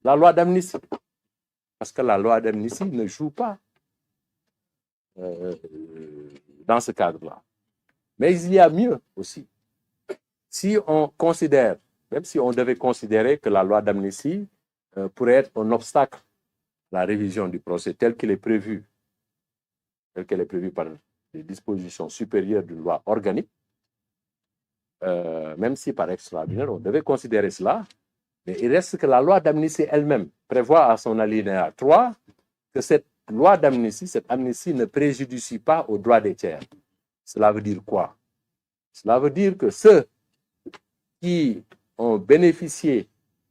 la loi d'amnistie. Parce que la loi d'amnistie ne joue pas dans ce cadre-là. Mais il y a mieux aussi. Si on considère, même si on devait considérer que la loi d'amnistie pourrait être un obstacle à la révision du procès tel qu'elle est prévue par les dispositions supérieures d'une loi organique, même si par extraordinaire, on devait considérer cela, mais il reste que la loi d'amnistie elle-même prévoit à son alinéa 3 que cette loi d'amnistie, cette amnistie ne préjudicie pas aux droits des tiers. Cela veut dire quoi? Cela veut dire que ceux qui ont bénéficié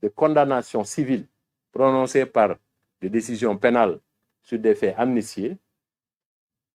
de condamnations civiles prononcées par des décisions pénales sur des faits amnistiés,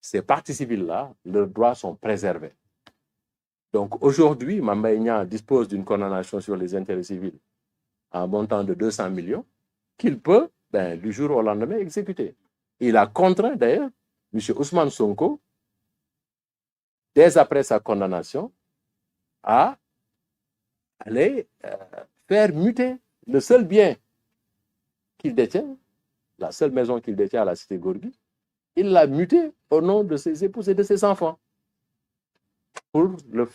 ces parties civiles-là, leurs droits sont préservés. Donc aujourd'hui, Mame Mbaye Niang dispose d'une condamnation sur les intérêts civils à un montant de 200 millions qu'il peut, du jour au lendemain, exécuter. Il a contraint d'ailleurs M. Ousmane Sonko, dès après sa condamnation, à aller faire muter le seul bien qu'il détient, la seule maison qu'il détient à la cité Gorgui, il l'a muté au nom de ses épouses et de ses enfants pour la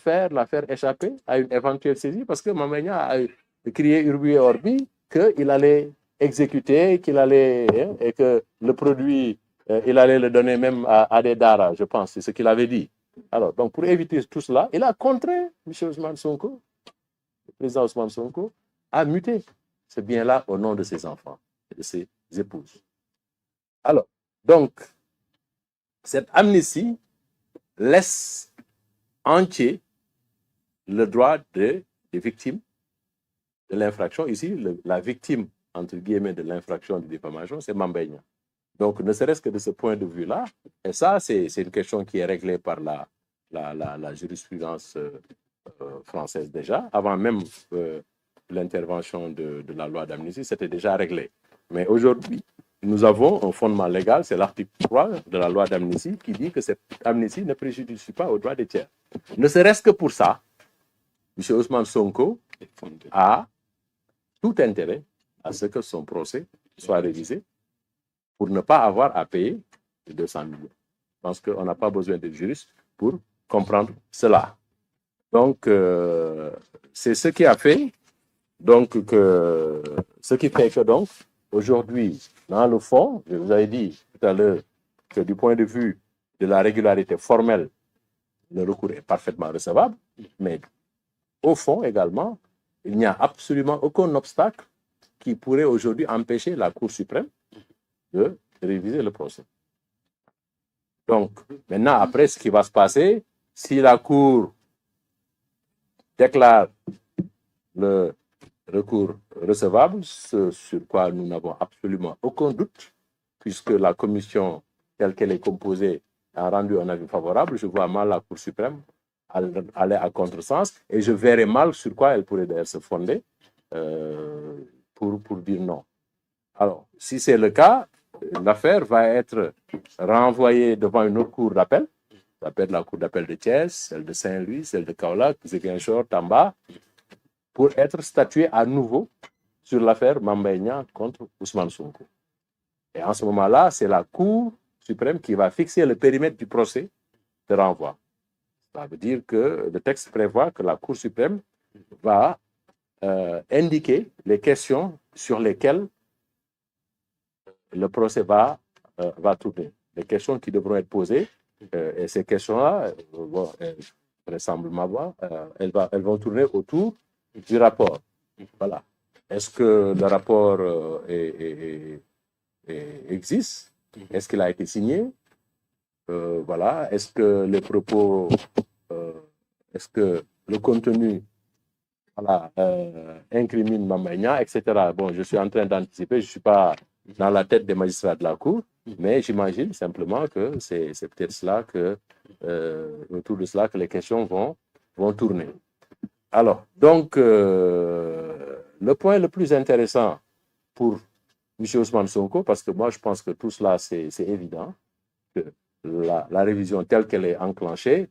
faire échapper à une éventuelle saisie, parce que Mame Mbaye Niang a crié Urbi et Orbi qu'il allait exécuter, et que le produit, il allait le donner même à des daras, je pense, c'est ce qu'il avait dit. Alors, donc pour éviter tout cela, il a contraint M. Ousmane Sonko, le président Ousmane Sonko, à muter ce bien-là au nom de ses enfants et de ses épouses. Alors, donc, cette amnistie laisse entier le droit des victimes de l'infraction. Ici, la victime, entre guillemets, de l'infraction de diffamation, c'est Mame Mbaye Niang. Donc, ne serait-ce que de ce point de vue-là, et ça, c'est une question qui est réglée par la jurisprudence française déjà, avant même l'intervention de la loi d'amnistie, c'était déjà réglé. Mais aujourd'hui, nous avons un fondement légal, c'est l'article 3 de la loi d'amnistie qui dit que cette amnistie ne préjudicie pas aux droits des tiers. Ne serait-ce que pour ça, M. Ousmane Sonko a tout intérêt à ce que son procès soit révisé pour ne pas avoir à payer les 200 millions. Je pense qu'on n'a pas besoin de juristes pour comprendre cela. Donc, c'est ce qui a fait, ce qui fait que donc, aujourd'hui, dans le fond, je vous avais dit tout à l'heure que du point de vue de la régularité formelle, le recours est parfaitement recevable, mais au fond également, il n'y a absolument aucun obstacle qui pourrait aujourd'hui empêcher la Cour suprême de réviser le procès. Donc, maintenant, après, ce qui va se passer, si la Cour déclare le recours recevable, ce sur quoi nous n'avons absolument aucun doute, puisque la commission telle qu'elle est composée a rendu un avis favorable, je vois mal la Cour suprême aller à contresens, et je verrai mal sur quoi elle pourrait d'ailleurs se fonder pour dire non. Alors, si c'est le cas, l'affaire va être renvoyée devant une autre cour d'appel, ça peut être la cour d'appel de Thiès, celle de Saint-Louis, celle de Kaolack, Ziguinchor, Tamba, pour être statué à nouveau sur l'affaire Mame Mbaye Niang contre Ousmane Sonko. Et en ce moment-là, c'est la Cour suprême qui va fixer le périmètre du procès de renvoi. Ça veut dire que le texte prévoit que la Cour suprême va indiquer les questions sur lesquelles le procès va tourner. Les questions qui devront être posées, et ces questions-là, vraisemblablement, elles vont tourner autour du rapport. Voilà. Est-ce que le rapport existe? Est-ce qu'il a été signé? Voilà. Est-ce que les propos, est-ce que le contenu incrimine Mame Mbaye Niang, etc. Bon, je suis en train d'anticiper, je ne suis pas dans la tête des magistrats de la Cour, mais j'imagine simplement que c'est peut-être cela que, autour de cela que les questions vont tourner. Alors, donc, le point le plus intéressant pour M. Ousmane Sonko, parce que moi je pense que tout cela c'est évident, que la révision telle qu'elle est enclenchée,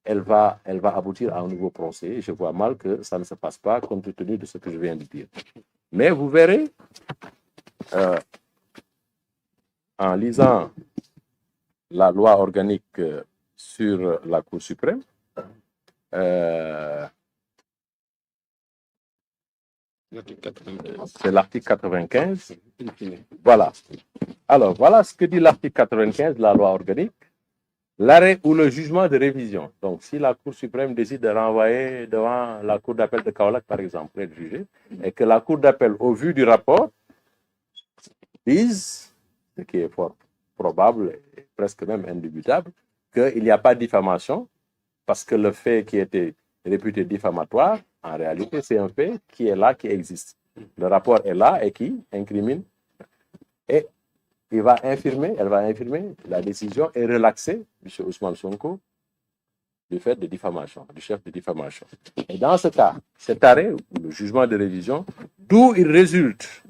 elle va aboutir à un nouveau procès. Je vois mal que ça ne se passe pas compte tenu de ce que je viens de dire. Mais vous verrez en lisant la loi organique sur la Cour suprême, c'est l'article 95. Voilà. Alors, voilà ce que dit l'article 95 de la loi organique. L'arrêt ou le jugement de révision. Donc, si la Cour suprême décide de renvoyer devant la Cour d'appel de Kaolack, par exemple, pour être jugé, et que la Cour d'appel, au vu du rapport, dise, ce qui est fort probable et presque même indubitable, qu'il n'y a pas de diffamation, parce que le fait qui était réputé diffamatoire, en réalité, c'est un fait qui est là, qui existe. Le rapport est là et qui incrimine. Et elle va infirmer la décision et relaxer M. Ousmane Sonko du fait de diffamation, du chef de diffamation. Et dans ce cas, cet arrêt, le jugement de révision, d'où résulte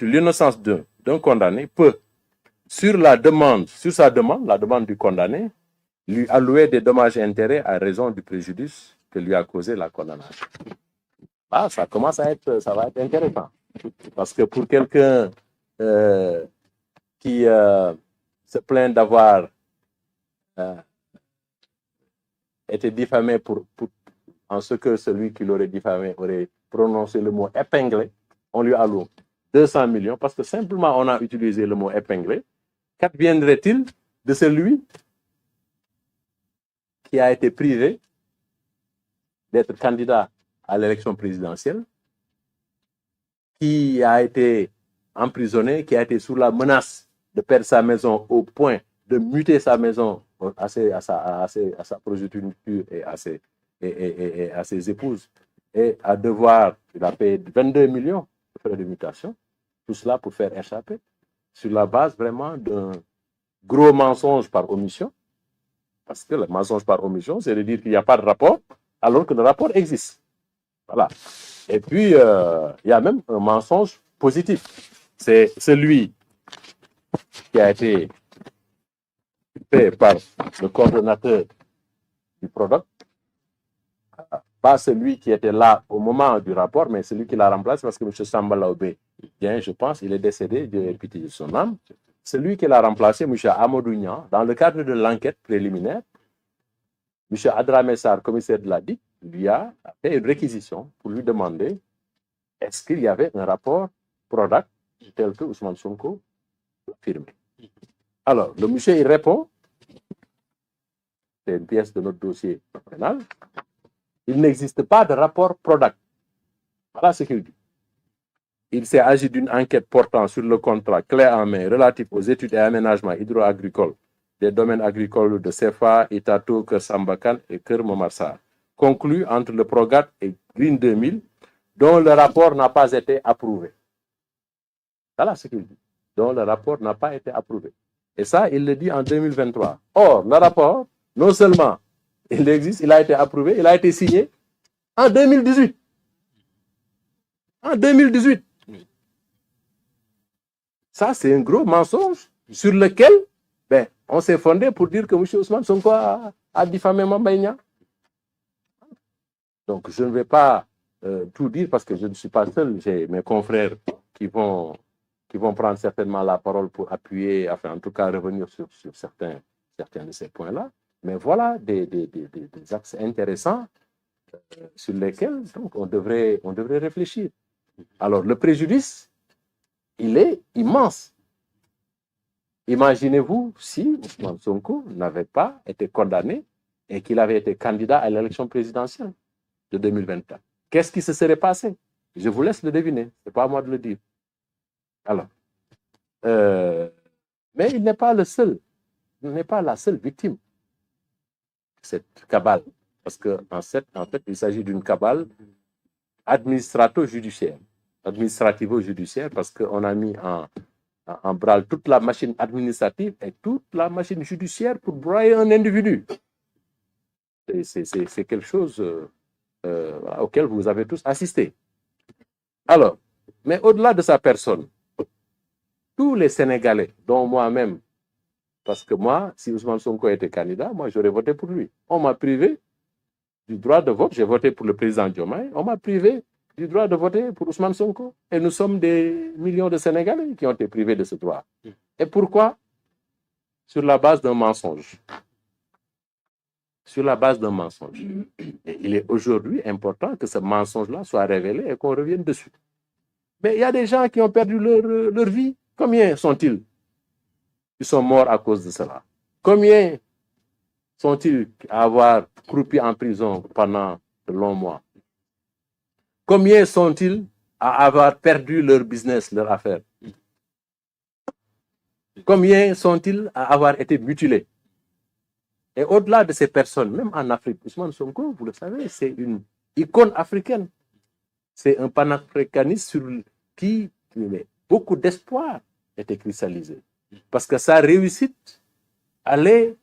l'innocence d'un condamné, peut, sur sa demande, la demande du condamné, lui allouer des dommages et intérêts à raison du préjudice que lui a causé la condamnation. Ah, ça va être intéressant. Parce que pour quelqu'un qui se plaint d'avoir été diffamé en ce que celui qui l'aurait diffamé aurait prononcé le mot épinglé, on lui alloue 200 millions parce que simplement on a utilisé le mot épinglé. Qu'adviendrait-il de celui qui a été privé d'être candidat à l'élection présidentielle, qui a été emprisonné, qui a été sous la menace de perdre sa maison au point de muter sa maison à sa progéniture et à ses épouses, et il a payé 22 millions de frais de mutation, tout cela pour faire échapper, sur la base vraiment d'un gros mensonge par omission, parce que le mensonge par omission, c'est de dire qu'il n'y a pas de rapport, alors que le rapport existe. Voilà. Et puis, il y a même un mensonge positif. C'est celui qui a été fait par le coordonnateur du product, pas celui qui était là au moment du rapport, mais celui qui l'a remplacé, parce que M. Samba Laobé, bien, je pense, il est décédé, Dieu ait pitié de son âme. Celui qui l'a remplacé, M. Amadou Niang, dans le cadre de l'enquête préliminaire, M. Adramé Sarr, commissaire de la DIC, lui a fait une réquisition pour lui demander est-ce qu'il y avait un rapport product tel que Ousmane Sonko l'a affirmé. Alors, le monsieur, il répond, c'est une pièce de notre dossier pénal, il n'existe pas de rapport product. Voilà ce qu'il dit. Il s'est agi d'une enquête portant sur le contrat clé en main relatif aux études et aménagements hydro-agricoles des domaines agricoles de Sefa, Itato, Kersambakan et Kermomarsar, conclu entre le PROGAT et Green 2000, dont le rapport n'a pas été approuvé. Voilà ce qu'il dit. Dont le rapport n'a pas été approuvé. Et ça, il le dit en 2023. Or, le rapport, non seulement il existe, il a été approuvé, il a été signé en 2018. En 2018. Ça, c'est un gros mensonge sur lequel on s'est fondé pour dire que M. Ousmane Sonko a diffamé Mame Niang. Donc, je ne vais pas tout dire parce que je ne suis pas seul. J'ai mes confrères qui vont prendre certainement la parole pour appuyer, enfin, en tout cas, revenir sur certains de ces points-là. Mais voilà des axes intéressants sur lesquels donc, on devrait réfléchir. Alors, le préjudice, il est immense. Imaginez-vous si Ousmane Sonko n'avait pas été condamné et qu'il avait été candidat à l'élection présidentielle de 2024. Qu'est-ce qui se serait passé? Je vous laisse le deviner. Ce n'est pas à moi de le dire. Alors, mais il n'est pas le seul. Il n'est pas la seule victime de cette cabale. Parce qu'en fait, il s'agit d'une cabale administrativo-judiciaire. Administrativo-judiciaire parce qu'on a mis en branle toute la machine administrative et toute la machine judiciaire pour broyer un individu. C'est quelque chose auquel vous avez tous assisté. Alors, mais au-delà de sa personne, tous les Sénégalais, dont moi-même, parce que moi, si Ousmane Sonko était candidat, moi, j'aurais voté pour lui. On m'a privé du droit de vote. J'ai voté pour le président Diomaye. On m'a privé du droit de voter pour Ousmane Sonko. Et nous sommes des millions de Sénégalais qui ont été privés de ce droit. Et pourquoi? Sur la base d'un mensonge. Sur la base d'un mensonge. Et il est aujourd'hui important que ce mensonge-là soit révélé et qu'on revienne dessus. Mais il y a des gens qui ont perdu leur vie. Combien sont-ils? Ils sont morts à cause de cela. Combien sont-ils à avoir croupi en prison pendant de longs mois? Combien sont-ils à avoir perdu leur business, leur affaire? Combien sont-ils à avoir été mutilés? Et au-delà de ces personnes, même en Afrique, Ousmane Sonko, vous le savez, c'est une icône africaine. C'est un panafricaniste sur qui beaucoup d'espoir était cristallisé. Parce que sa réussite allait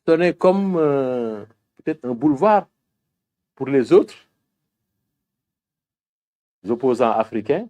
sonner comme peut-être un boulevard pour les autres opposants africains